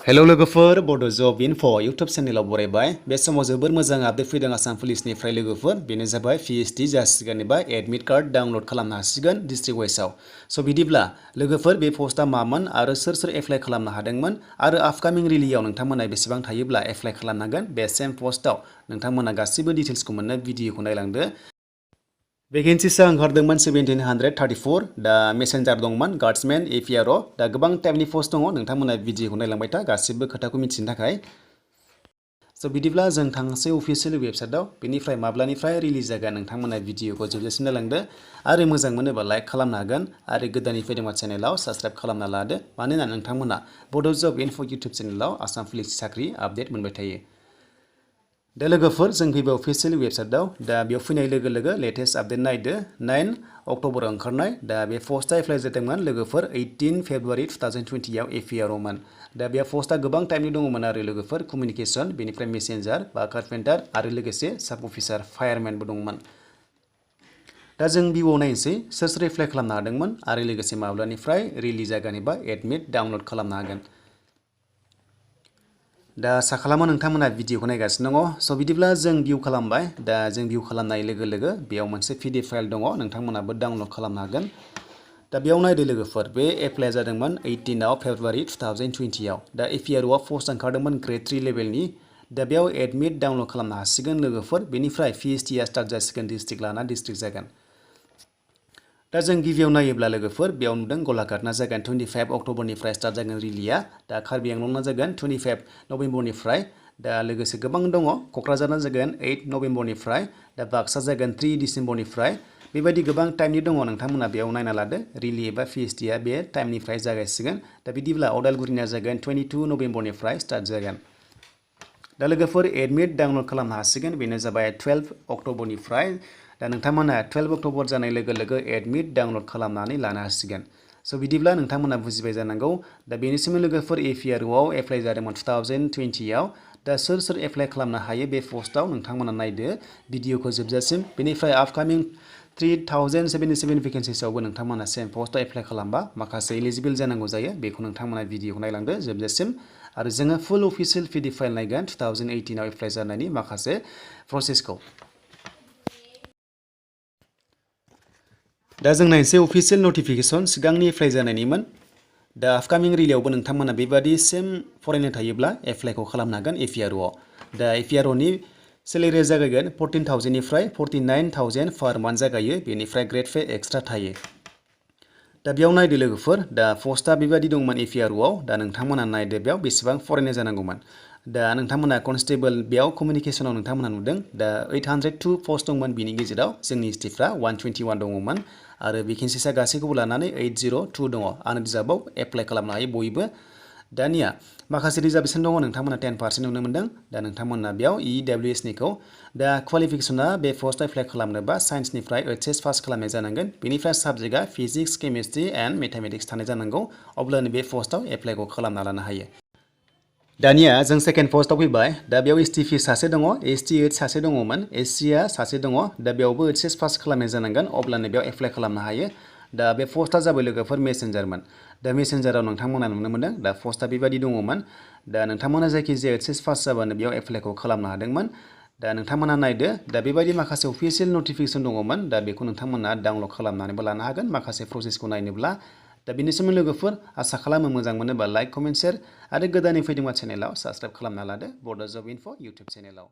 hello लोगोफोर बड' जब info YouTube चेनेलाव बरायबाय बे समाव जोबोर मोजां आपडेट फैदों आसाम पुलिसनिफ्राय लोगोफोर बेनो जाबाय PST जासिगोन एबा एडमिट कार्ड डाउनलड खालामनो हासिगोन डिस्ट्रिक्ट वाइसआव स' बिदिब्ला लोगोफोर बे पस्टआ मामोन आरो सोर एप्लाइ खालामनो हादोंमोन आरो आपकामिं रिलियाव नोंथांमोना बेसेबां थायोब्ला एप्लाइ खालामनांगोन बे सेम पस्टआव नोंथांमोना गासिबो डिटेल्सखौ मोननो भिडिअखौ नायलांदो वेकेन्सिसा ओंखारदोंमोन 1734 दा मेसेन्जार दंमोन गार्ड्समेन APRO दा गोबां टाइपनि पस्ट दङ नोंथांमोना भिडिअखौ नायलांबाय था गासिबो खोथाखौ मिथिनो थाखाय स' बिदिब्ला जों थांनोसै अफिसियेल वेबसाइटआव बेनिफ्राय माब्लानिफ्राय रिलिज जागोन नोंथांमोना भिडिअखौ जोबजासिम नायलांदो आरो मोजां मोनोबा लाइक खालामनो हागोन आरो गोदानै फैदोंबा चेनेलाव साबस्क्राइब खालामना लादो मानोना नोंथांमोना बड' जब इनफो इउटुब चेनेलाव आसाम पुलिस साख्रि आपडेट मोनबाय थायो दा लोगोफोर जों फैबाय अफिसियेल वेबसाइटआव दा बेयाव फैनाय लोगो लोगो लेटेस्ट आपडेट नायदो 9 अक्ट'बर ओंखारनाय दा बे पस्टआ एप्लाइ जादोंमोन लोगोफोर 18 फेब्रुवारि 2020 आव APRO मोन दा बे पस्टआ गोबां टाइपनि दङमोन आरो लोगोफोर कमिउनिकेसन बेनिफ्राय मेसेन्जार बा कारपेन्टार आरो लोगोसे साब अफिसार फायारमेनबो दंमोन दा जों भिउआव नायनोसै सोर एप्लाइ खालामनो हादोंमोन आरो लोगोसे माब्लानिफ्राय रिलिज जागोन एबा एडमिट डाउनलड खालामनो हागोन दा आसा खालामो नोंथांमोना भिडिअखौ नायगासिनो दङ स' बिदिब्ला जों भिउ खालामबाय दा जों भिउ खालामनाय लोगो लोगो बेयाव मोनसे PDF फाइल दङ नोंथांमोनाबो डाउनलड खालामनो हागोन दा बेयाव नायदो लोगोफोर बे एप्लाइ जादोंमोन 18 फेब्रुवारि 2020 आव दा APRO आव पस्ट ओंखारदोंमोन ग्रेड 3 लेभेलनि दा बेयाव एडमिट डाउनलड खालामनो हासिगोन लोगोफोर बेनिफ्राय PST आ स्टार्ट जासिगोन डिस्ट्रिक्ट लाना डिस्ट्रिक्ट जागोन दा जों गिबियाव नायोब्ला लोगोफोर बेयाव नुदों गलाघाटना जागोन 25 अक्ट'बरनिफ्राय स्टार्ट जागोन रिलिया दा कार्बि आंलंना जागोन 25 नभेम्बरनिफ्राय दा लोगोसे गोबां दङ क'क्राझारना जागोन 8 नभेम्बरनिफ्राय दा बाक्सा जागोन 3 डिसेम्बरनिफ्राय बेबायदि गोबां टाइमनि दङ नोंथांमोना बेयाव नायना लादो रिलि एबा PST आ बे टाइमनिफ्राय जागायसिगोन दा बिदिब्ला अदालगुरिना जागोन 22 नभेम्बरनिफ्राय स्टार्ट जागोन दा लोगोफोर एडमिट डाउनलड खालामनो हासिगोन बेनो जाबाय 12 अक्ट'बरनिफ्राय दा नोंथांमोना 12 अक्ट'बर जानाय लोगो लोगो एडमिट डाउनलड खालामनानै लानो हासिगोन स' बिदिब्ला नोंथांमोना बुजिबाय जानांगौ दा बेनिसिम लोगोफोर APRO आव एप्लाइ जादोंमोन 2020 आव दा सोर एप्लाइ खालामनो हायो बे पस्टआव नोंथांमोना नायदो भिडिअखौ जोबजासिम बेनिफ्राय आपकामिं 3077 भेकेन्सिसआवबो नोंथांमोना सेम पस्टआव एप्लाइ खालामबा माखासे एलिजिबल जानांगौ जायो बेखौ नोंथांमोना भिडिअखौ नायलांदो जोबजासिम आरो जोङो फुल अफिसियेल PDF फाइल नायगोन 2018 आव एप्लाइ जानायनि माखासे प्रसेसखौ दा जों नायनोसै अफिसियेल नटिफिकेसन सिगांनि एप्लाइ जानायनिमोन दा आपकामिं रिलियावबो नोंथांमोना बेबादि सेम फरायनो थायोब्ला एप्लाइखौ खालामनो हागोन APRO आव दा APRO नि सेलेरिया जागायगोन 14,000 निफ्राय 49,000 पार मान्थ जागायो बेनिफ्राय ग्रेड पे एक्सट्रा थायो दा बेयाव नायदो लोगोफोर दा पस्टआ बेबादि दंमोन APRO आव दा नोंथांमोना नायदो बेयाव बेसेबां फरायनाय जानांगौमोन दा नोंथांमोना कनस्टेबल बेयाव कमिउनिकेसनाव नोंथांमोना नुदों दा 802 पस्ट दंमोन बिनि गेजेराव जोंनि स्टेटफ्रा 121 दङमोन आरो भेकेन्सिसा गासैखौबो लानानै 802 दङ आनरिजार्भआव एप्लाइ खालामनो हायो बयबो दानिया माखासे रिजार्भेसन दङ नोंथांमोना 10% नुनो मोनदों दा नोंथांमोना बेयाव EWS निखौ दा क्वालिफिकेसना बे पस्टआव एप्लाइ खालामनोबा साइन्सनिफ्राय HS पास खालामनाय जानांगोन बेनिफ्राय साबजेक्टआ फिजिक्स केमिस्ट्रि एन्ड मेथामेटिक्स थानाय जानांगौ अब्लानो बे पस्टआव एप्लाइखौ खालामना लानो हायो दानिया जों सेकेन्ड पस्टआव फैबाय दा बेयाव STP सासे दङ ST8 सासे दङमोन SCआ सासे दङ दा बेयावबो HS पास खालामनाय जानांगोन अब्लानो बेयाव एप्लाइ खालामनो हायो दा बे पस्टआ जाबाय लोगोफोर मेसेन्जारमोन दा मेसेन्जाराव नोंथांमोना नुनो मोनदों दा पस्टआ बेबायदि दङमोन दा नोंथांमोना जायखिजाया HS पास जाबानो बेयाव एप्लाइखौ खालामनो हादोंमोन दा नोंथांमोना नायदो दा बेबायदि माखासे अफिसियेल नटिफिकेसन दङमोन दा बेखौ नोंथांमोना डाउनलड खालामनानैबो लानो हागोन माखासे प्रसेसखौ नायनोब्ला दा बेनि सोमोन्दै लोगोफोर आसा खालामो मोजां मोनोबा लाइक कमेन्ट शेयार आरो गोदानै फैदोंबा चेनेलाव साबस्क्राइब खालामना लादो बड' जब इनफो इउटुब चेनेलाव